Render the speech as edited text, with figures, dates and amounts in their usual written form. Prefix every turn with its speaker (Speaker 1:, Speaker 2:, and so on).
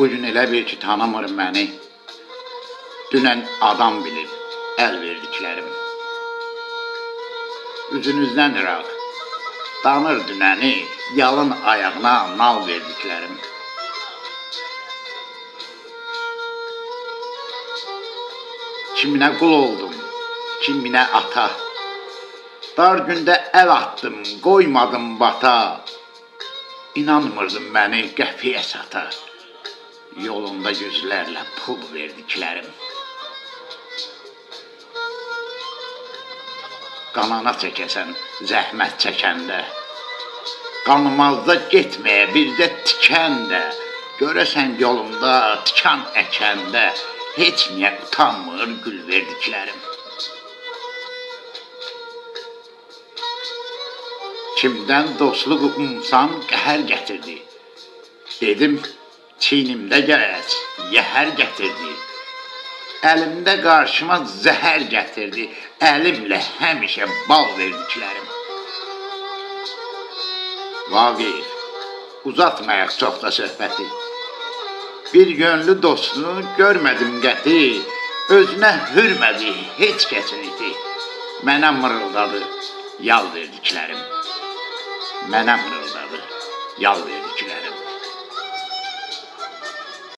Speaker 1: Bugün elə bil ki, tanımır məni. Dünən adam bilib əl verdiklərim. Üzünüzdən iraq, danır dünəni, yalın ayağına nal verdiklərim. Kiminə qul oldum, kiminə ata. Dar gündə əl attım, qoymadım bata. İnanmırdım məni qəpiyə sata. Yolunda yüzlərlə pul verdiklərim. Qanana çəkəsən, zəhmət çəkəndə. Qanımazda getməyə bir də tikən də. Görəsən yolunda tikan əkəndə. Heç niyə utanmır gül verdiklərim. Kimdən dostluq umsam qəhər gətirdi. Dedim, çiynimdə gərəz, yəhər gətirdi. Əlimdə qarşıma zəhər gətirdi. Əlimlə həmişə bal verdiklərim. Vaqif, uzatmayaq çox da söhbəti. Bir gönlü dostunu görmədim qəti. Özünə hürmədi heç kəsin iti. Mənə mırıldadı yal verdiklərim. Mənə mırıldadı yal verdiklərim.